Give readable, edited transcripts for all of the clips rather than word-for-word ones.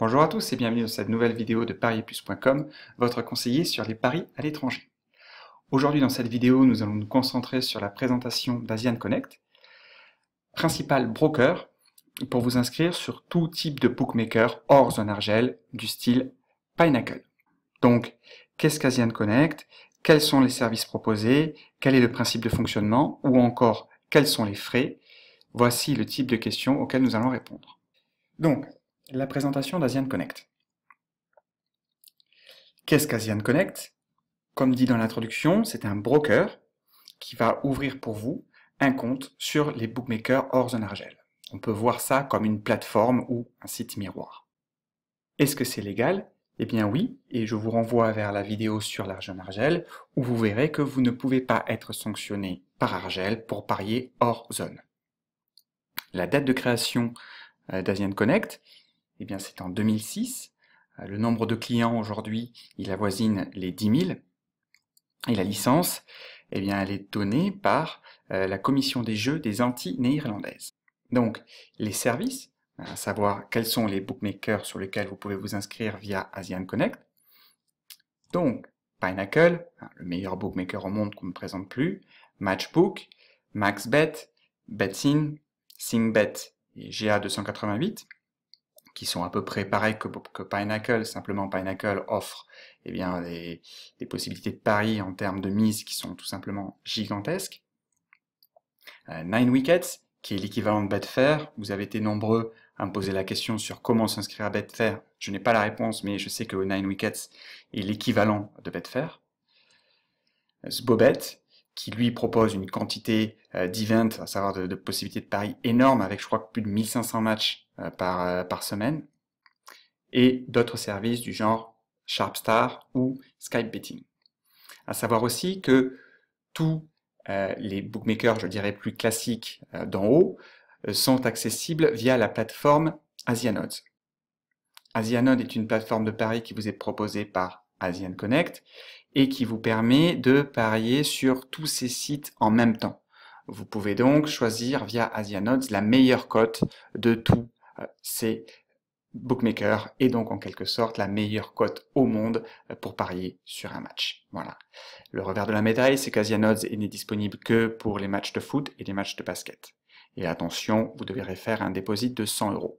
Bonjour à tous et bienvenue dans cette nouvelle vidéo de parietplus.com, votre conseiller sur les paris à l'étranger. Aujourd'hui dans cette vidéo, nous allons nous concentrer sur la présentation d'Asian Connect, principal broker pour vous inscrire sur tout type de bookmaker hors zone argel du style Pinnacle. Donc, qu'est-ce qu'Asian Connect? Quels sont les services proposés? Quel est le principe de fonctionnement? Ou encore, quels sont les frais? Voici le type de questions auxquelles nous allons répondre. Donc, la présentation d'Asian Connect. Qu'est-ce qu'Asian Connect? Comme dit dans l'introduction, c'est un broker qui va ouvrir pour vous un compte sur les bookmakers hors zone argel. On peut voir ça comme une plateforme ou un site miroir. Est-ce que c'est légal? Eh bien oui, et je vous renvoie vers la vidéo sur l'argent argel où vous verrez que vous ne pouvez pas être sanctionné par argel pour parier hors zone. La date de création d'Asian Connect, eh bien c'est en 2006. Le nombre de clients aujourd'hui, il avoisine les 10 000. Et la licence, eh bien, elle est donnée par la Commission des Jeux des Antilles néerlandaises. Donc, les services, à savoir quels sont les bookmakers sur lesquels vous pouvez vous inscrire via Asian Connect. Donc, Pinnacle, le meilleur bookmaker au monde qu'on ne présente plus, Matchbook, MaxBet, BetIn, SingBet et GA288, qui sont à peu près pareils que Pinnacle, simplement Pinnacle offre eh bien, des possibilités de paris en termes de mise qui sont tout simplement gigantesques. 9 Wickets, qui est l'équivalent de Betfair. Vous avez été nombreux à me poser la question sur comment s'inscrire à Betfair. Je n'ai pas la réponse, mais je sais que 9 Wickets est l'équivalent de Betfair. Sbobet, qui lui propose une quantité d'events, à savoir de possibilités de paris énormes, avec je crois plus de 1500 matchs par semaine, et d'autres services du genre Sharpstar ou Skype Betting. À savoir aussi que tous les bookmakers, je dirais plus classiques d'en haut, sont accessibles via la plateforme Asian Odds. Asian Odds est une plateforme de paris qui vous est proposée par Asian Connect et qui vous permet de parier sur tous ces sites en même temps. Vous pouvez donc choisir via Asian Odds la meilleure cote de tous ces bookmaker et donc en quelque sorte la meilleure cote au monde pour parier sur un match. Voilà. Le revers de la médaille, c'est qu'Asian Odds n'est disponible que pour les matchs de foot et les matchs de basket. Et attention, vous devrez faire un dépôt de 100 €.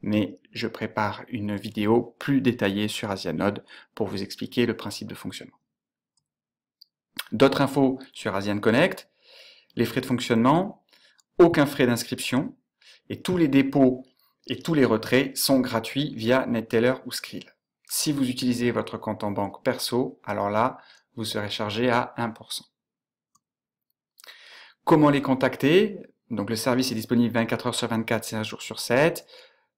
Mais je prépare une vidéo plus détaillée sur Asian Odds pour vous expliquer le principe de fonctionnement. D'autres infos sur Asian Connect, les frais de fonctionnement, aucun frais d'inscription et tous les dépôts et tous les retraits sont gratuits via NetTeller ou Skrill. Si vous utilisez votre compte en banque perso, alors là, vous serez chargé à 1%. Comment les contacter? Donc le service est disponible 24 heures sur 24, 7 jours sur 7,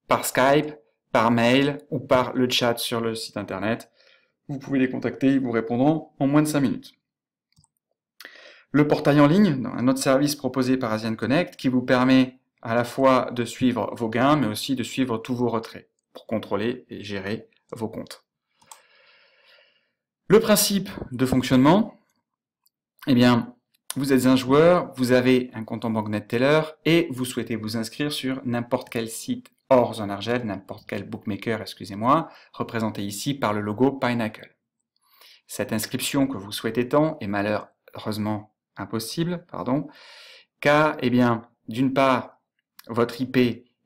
par Skype, par mail ou par le chat sur le site internet. Vous pouvez les contacter, ils vous répondront en moins de 5 minutes. Le portail en ligne, un autre service proposé par Asian Connect qui vous permet à la fois de suivre vos gains, mais aussi de suivre tous vos retraits pour contrôler et gérer vos comptes. Le principe de fonctionnement, eh bien, vous êtes un joueur, vous avez un compte en banque NetTeller et vous souhaitez vous inscrire sur n'importe quel site hors zone argel, n'importe quel bookmaker, excusez-moi, représenté ici par le logo Pinnacle. Cette inscription que vous souhaitez tant est malheureusement impossible, car, eh bien, d'une part, votre IP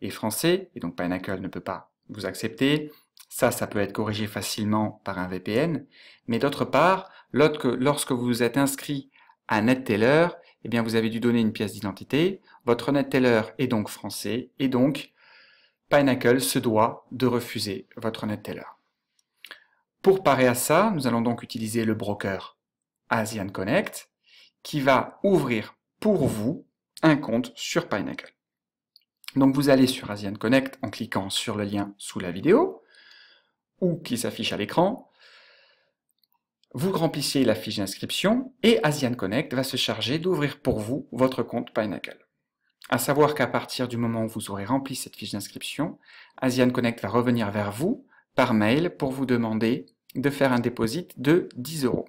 est français, et donc Pinnacle ne peut pas vous accepter. Ça peut être corrigé facilement par un VPN. Mais d'autre part, lorsque vous vous êtes inscrit à NetTeller, eh bien, vous avez dû donner une pièce d'identité. Votre NetTeller est donc français, et donc Pinnacle se doit de refuser votre NetTeller. Pour parer à ça, nous allons donc utiliser le broker Asian Connect, qui va ouvrir pour vous un compte sur Pinnacle. Donc vous allez sur Asian Connect en cliquant sur le lien sous la vidéo, ou qui s'affiche à l'écran. Vous remplissez la fiche d'inscription et Asian Connect va se charger d'ouvrir pour vous votre compte Pinnacle. À savoir qu'à partir du moment où vous aurez rempli cette fiche d'inscription, Asian Connect va revenir vers vous par mail pour vous demander de faire un dépôt de 10 €.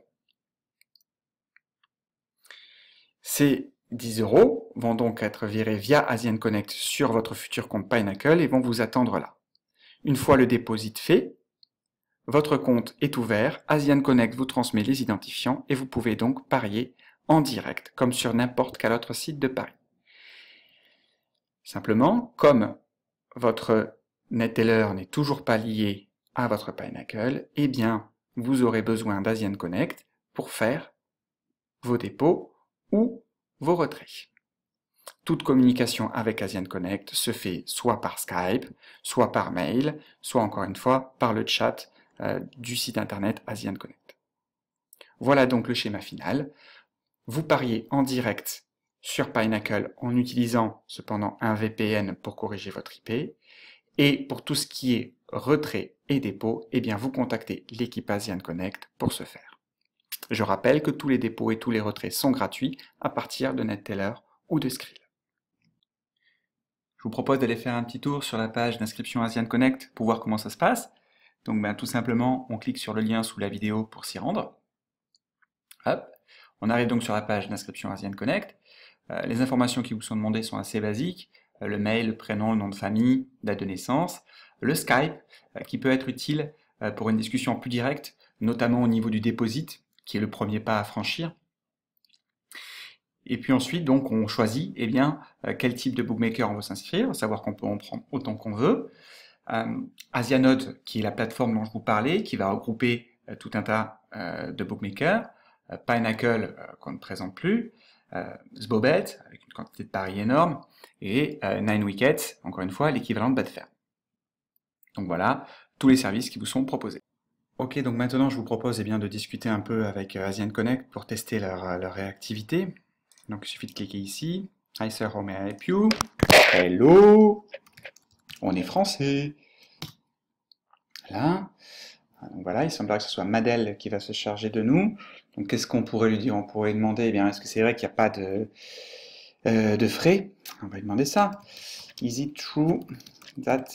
Ces 10 € vont donc être virés via Asian Connect sur votre futur compte Pinnacle et vont vous attendre là. Une fois le dépôt fait, votre compte est ouvert, Asian Connect vous transmet les identifiants et vous pouvez donc parier en direct, comme sur n'importe quel autre site de pari. Simplement, comme votre NetTeller n'est toujours pas lié à votre Pinnacle, eh bien, vous aurez besoin d'Asian Connect pour faire vos dépôts ou vos retraits. Toute communication avec Asian Connect se fait soit par Skype, soit par mail, soit encore une fois par le chat du site internet Asian Connect. Voilà donc le schéma final. Vous pariez en direct sur Pinnacle en utilisant cependant un VPN pour corriger votre IP. Et pour tout ce qui est retrait et dépôt, eh bien vous contactez l'équipe Asian Connect pour ce faire. Je rappelle que tous les dépôts et tous les retraits sont gratuits à partir de NetTeller ou de Skrill. Je vous propose d'aller faire un petit tour sur la page d'inscription Asian Connect pour voir comment ça se passe. Donc tout simplement, on clique sur le lien sous la vidéo pour s'y rendre. Hop. On arrive donc sur la page d'inscription Asian Connect. Les informations qui vous sont demandées sont assez basiques. Le mail, le prénom, le nom de famille, date de naissance. Le Skype, qui peut être utile pour une discussion plus directe, notamment au niveau du deposit, qui est le premier pas à franchir. Et puis ensuite, donc, on choisit quel type de bookmaker on veut s'inscrire, à savoir qu'on peut en prendre autant qu'on veut. Asianode, qui est la plateforme dont je vous parlais, qui va regrouper tout un tas de bookmakers. Pinnacle, qu'on ne présente plus. Sbobet, avec une quantité de paris énorme. Et 9 Wickets, encore une fois, l'équivalent de Betfair. Donc voilà, tous les services qui vous sont proposés. Ok, donc maintenant je vous propose de discuter un peu avec Asian Connect pour tester leur réactivité. Donc il suffit de cliquer ici. Hi sir, how may I help you? Hello! On est français. Voilà. Donc voilà, il semblerait que ce soit Madel qui va se charger de nous. Donc qu'est-ce qu'on pourrait lui dire? On pourrait lui demander, est-ce que c'est vrai qu'il n'y a pas de frais? On va lui demander ça. Is it true that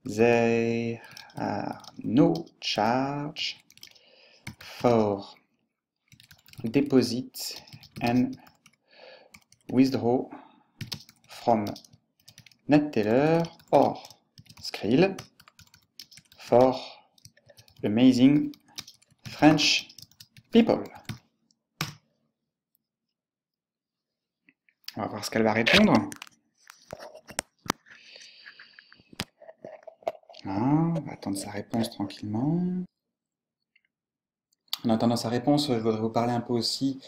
there are no charge for deposit and withdraw from NetTeller or Skrill for amazing French people? On va voir ce qu'elle va répondre. On va attendre sa réponse tranquillement. En attendant sa réponse, je voudrais vous parler un peu aussi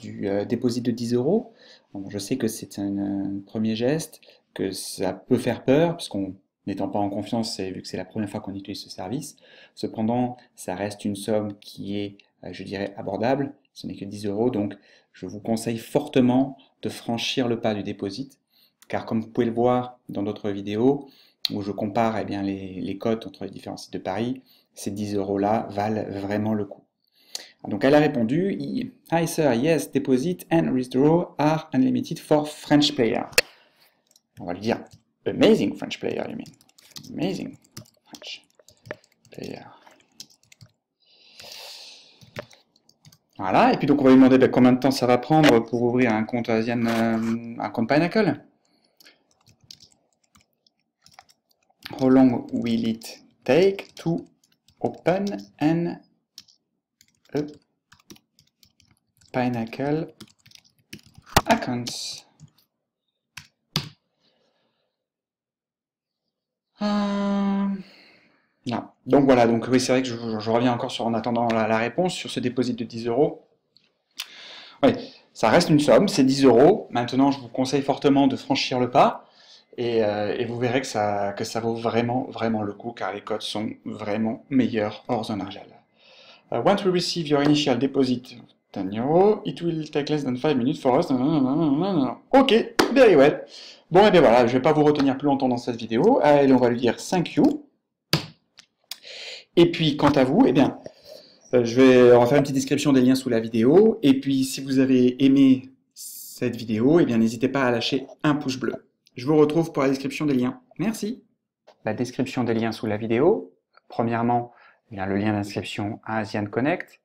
du dépôt de 10 €. Bon, je sais que c'est un premier geste, que ça peut faire peur, puisqu'on n'étant pas en confiance, vu que c'est la première fois qu'on utilise ce service. Cependant, ça reste une somme qui est, je dirais, abordable. Ce n'est que 10 €, donc je vous conseille fortement de franchir le pas du dépôt, car comme vous pouvez le voir dans d'autres vidéos, où je compare les cotes entre les différents sites de paris, ces 10 € là valent vraiment le coup. Donc elle a répondu, Hi sir, yes, deposit and withdraw are unlimited for French player. On va lui dire, amazing French player, you mean. Amazing French player. Voilà, et puis donc on va lui demander combien de temps ça va prendre pour ouvrir un compte Asian, un compte Pinnacle. How long will it take to open an Pinnacle account? Non. Donc voilà, donc oui, c'est vrai que je reviens encore en attendant la réponse sur ce dépôt de 10 €. Oui, ça reste une somme, c'est 10 €. Maintenant, je vous conseille fortement de franchir le pas. Et vous verrez que ça vaut vraiment le coup, car les cotes sont vraiment meilleures hors zone argent. Once we receive your initial deposit, 10 €, it will take less than 5 minutes for us. Ok, very well. Bon, et bien voilà, je ne vais pas vous retenir plus longtemps dans cette vidéo. Allez, on va lui dire thank you. Et puis, quant à vous, on va faire une petite description des liens sous la vidéo. Et puis, si vous avez aimé cette vidéo, n'hésitez pas à lâcher un pouce bleu. Je vous retrouve pour la description des liens. Merci. La description des liens sous la vidéo. Premièrement, le lien d'inscription à Asian Connect.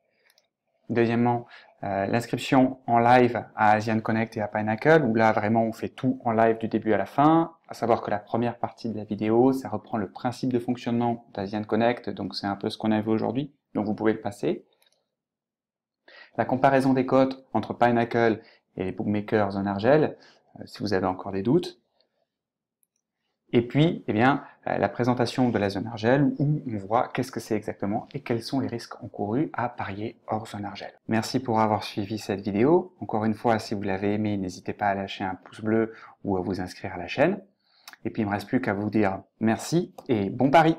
Deuxièmement, l'inscription en live à Asian Connect et à Pinnacle, où là vraiment on fait tout en live du début à la fin, à savoir que la première partie de la vidéo, ça reprend le principe de fonctionnement d'Asian Connect, donc c'est un peu ce qu'on a vu aujourd'hui, donc vous pouvez le passer. La comparaison des cotes entre Pinnacle et les bookmakers en Argel, si vous avez encore des doutes. Et puis, eh bien, la présentation de la zone Argel où on voit qu'est-ce que c'est exactement et quels sont les risques encourus à parier hors zone Argel. Merci pour avoir suivi cette vidéo. Encore une fois, si vous l'avez aimé, n'hésitez pas à lâcher un pouce bleu ou à vous inscrire à la chaîne. Et puis, il ne me reste plus qu'à vous dire merci et bon pari!